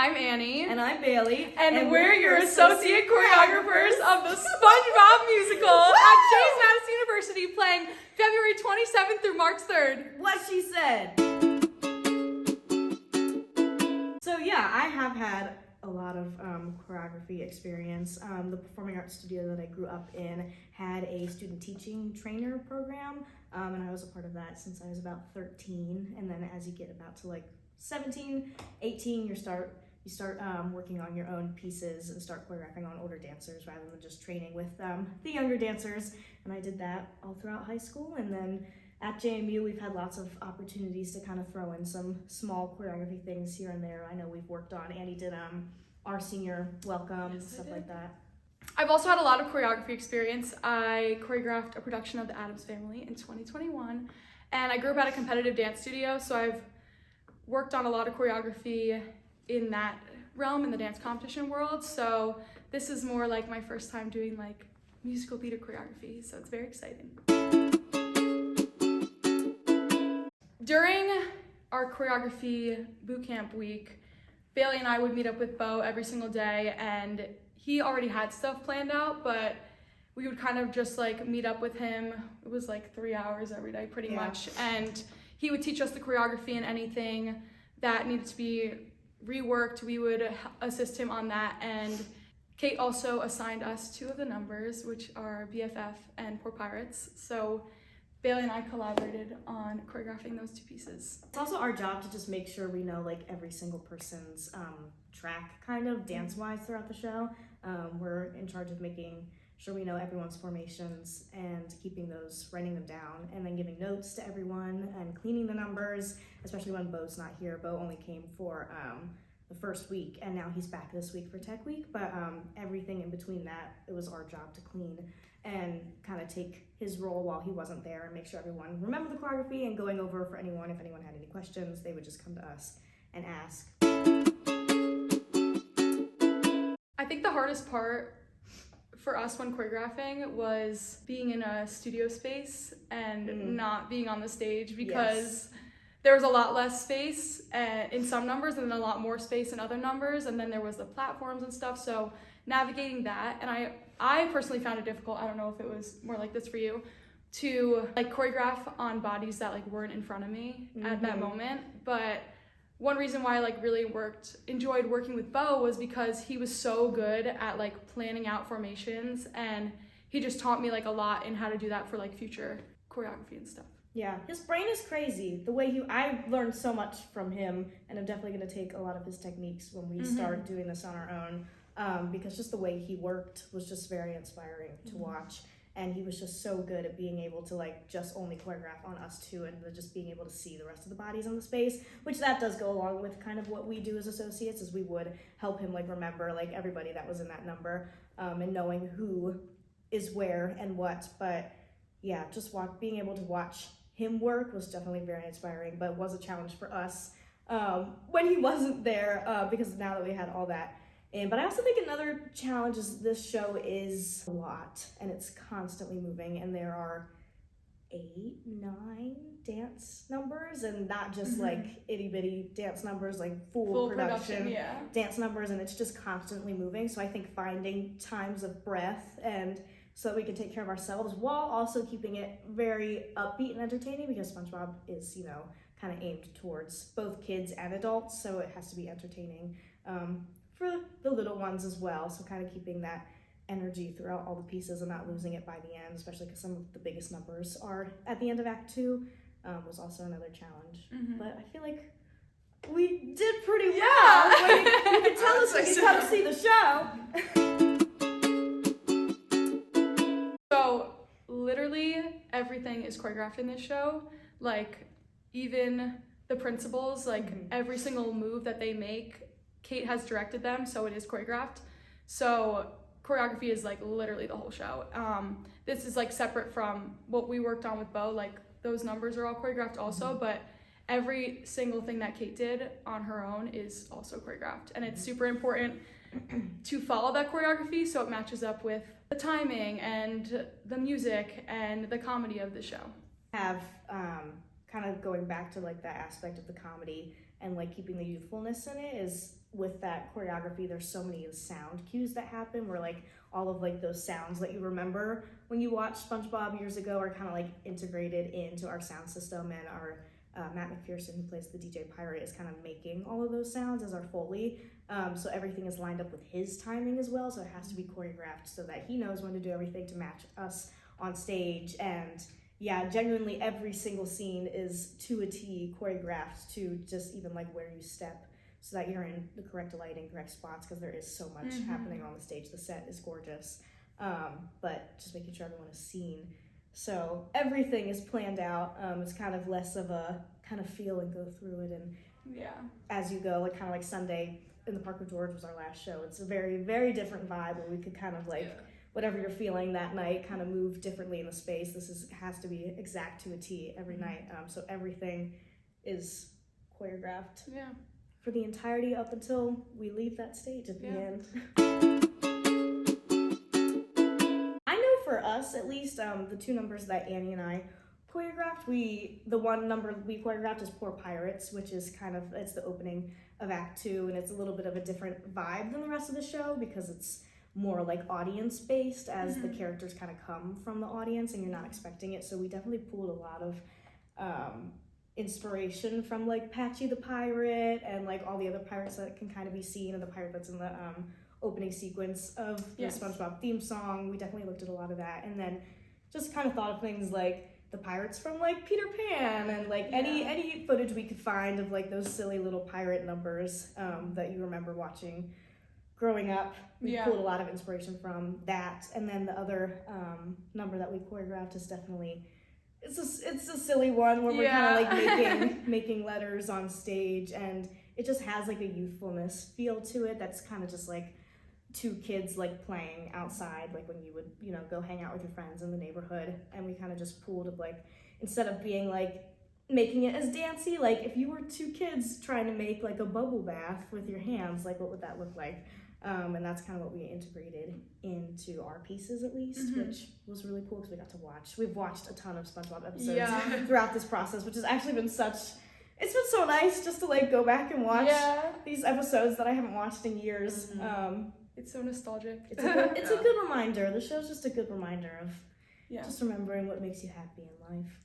I'm Annie. And I'm Bailey. And we're your associate choreographers of the SpongeBob musical at James Madison University, playing February 27th through March 3rd. What she said. So yeah, I have had a lot of choreography experience. The performing arts studio that I grew up in had a student teaching trainer program, and I was a part of that since I was about 13. And then as you get about to like 17, 18, you start working on your own pieces and start choreographing on older dancers rather than just training with the younger dancers. And I did that all throughout high school. And then at JMU, we've had lots of opportunities to kind of throw in some small choreography things here and there. I know we've worked on, Annie did our senior welcome, Yes, stuff like that. I've also had a lot of choreography experience. I choreographed a production of The Addams Family in 2021, and I grew up at a competitive dance studio, so I've worked on a lot of choreography in that realm, in the dance competition world. So this is more like my first time doing like musical theater choreography, so it's very exciting. During our choreography bootcamp week, Bailey and I would meet up with Bo every single day, and he already had stuff planned out, but we would kind of just like meet up with him. It was like 3 hours every day pretty much, and he would teach us the choreography and anything that needed to be reworked. We would assist him on that, and Kate also assigned us 2 of the numbers, which are BFF and Poor Pirates. So Bailey and I collaborated on choreographing those 2 pieces. It's also our job to just make sure we know like every single person's track kind of dance-wise throughout the show. We're in charge of making sure we know everyone's formations and writing them down, and then giving notes to everyone and cleaning the numbers, especially when Bo's not here. Bo only came for the first week, and now he's back this week for Tech Week, but everything in between that, it was our job to clean and kind of take his role while he wasn't there and make sure everyone remembered the choreography, and going over for anyone, if anyone had any questions, they would just come to us and ask. I think the hardest part for us when choreographing was being in a studio space and not being on the stage, because there was a lot less space in some numbers and then a lot more space in other numbers, and then there was the platforms and stuff, so navigating that, and I personally found it difficult. I don't know if it was more like this for you, to like choreograph on bodies that like weren't in front of me at that moment. But one reason why I like really enjoyed working with Bo was because he was so good at like planning out formations, and he just taught me like a lot in how to do that for like future choreography and stuff. Yeah, his brain is crazy. I learned so much from him, and I'm definitely going to take a lot of his techniques when we start doing this on our own, because just the way he worked was just very inspiring to watch. And he was just so good at being able to like just only choreograph on us 2, and just being able to see the rest of the bodies in the space, which that does go along with kind of what we do as associates, is we would help him like remember like everybody that was in that number, and knowing who is where and what. But yeah, just being able to watch him work was definitely very inspiring, but was a challenge for us when he wasn't there, because now that we had all that. But I also think another challenge is this show is a lot, and it's constantly moving, and there are 8, 9 dance numbers, and not just like itty-bitty dance numbers, like full production dance numbers, and it's just constantly moving. So I think finding times of breath, and so that we can take care of ourselves while also keeping it very upbeat and entertaining, because SpongeBob is, kind of aimed towards both kids and adults, so it has to be entertaining for the little ones as well. So kind of keeping that energy throughout all the pieces and not losing it by the end, especially because some of the biggest numbers are at the end of Act 2, was also another challenge. But I feel like we did pretty well. Like, you can tell us when you come see the show. So literally everything is choreographed in this show. Like even the principals, like every single move that they make, Kate has directed them, so it is choreographed. So choreography is like literally the whole show. This is like separate from what we worked on with Bo. Like those numbers are all choreographed also, but every single thing that Kate did on her own is also choreographed. And it's super important to follow that choreography so it matches up with the timing and the music and the comedy of the show. Have kind of going back to like that aspect of the comedy and like keeping the youthfulness in it is with that choreography. There's so many sound cues that happen where like all of like those sounds that you remember when you watched SpongeBob years ago are kind of like integrated into our sound system, and our Matt McPherson, who plays the DJ Pirate, is kind of making all of those sounds as our Foley. So everything is lined up with his timing as well, so it has to be choreographed so that he knows when to do everything to match us on stage. And yeah, genuinely every single scene is to a T choreographed to just even like where you step so that you're in the correct lighting, correct spots, because there is so much happening on the stage. The set is gorgeous, but just making sure everyone is seen. So everything is planned out. It's kind of less of a kind of feel and go through it, and as you go, like kind of like Sunday in the Park with George was our last show. It's a very, very different vibe where we could kind of like whatever you're feeling that night kind of move differently in the space. This has to be exact to a T every night. So everything is choreographed for the entirety up until we leave that stage at the end. For us, at least, the two numbers that Annie and I choreographed, the one number we choreographed is Poor Pirates, which is it's the opening of Act 2, and it's a little bit of a different vibe than the rest of the show because it's more like audience based, as the characters kind of come from the audience and you're not expecting it. So we definitely pulled a lot of inspiration from like Patchy the Pirate and like all the other pirates that can kind of be seen, and the pirate that's in the opening sequence of the SpongeBob theme song. We definitely looked at a lot of that, and then just kind of thought of things like the pirates from like Peter Pan and like any footage we could find of like those silly little pirate numbers that you remember watching growing up. We pulled a lot of inspiration from that. And then the other number that we choreographed is definitely it's a silly one where we're kind of like making letters on stage, and it just has like a youthfulness feel to it that's kind of just like two kids like playing outside, like when you would, you know, go hang out with your friends in the neighborhood. And we kind of just pulled of like, instead of being like making it as dancey, like if you were two kids trying to make like a bubble bath with your hands, like what would that look like? And that's kind of what we integrated into our pieces, at least, which was really cool because we got to watch. We've watched a ton of SpongeBob episodes throughout this process, which has actually been it's been so nice just to like go back and watch these episodes that I haven't watched in years. It's so nostalgic. It's a good reminder. The show's just a good reminder of just remembering what makes you happy in life.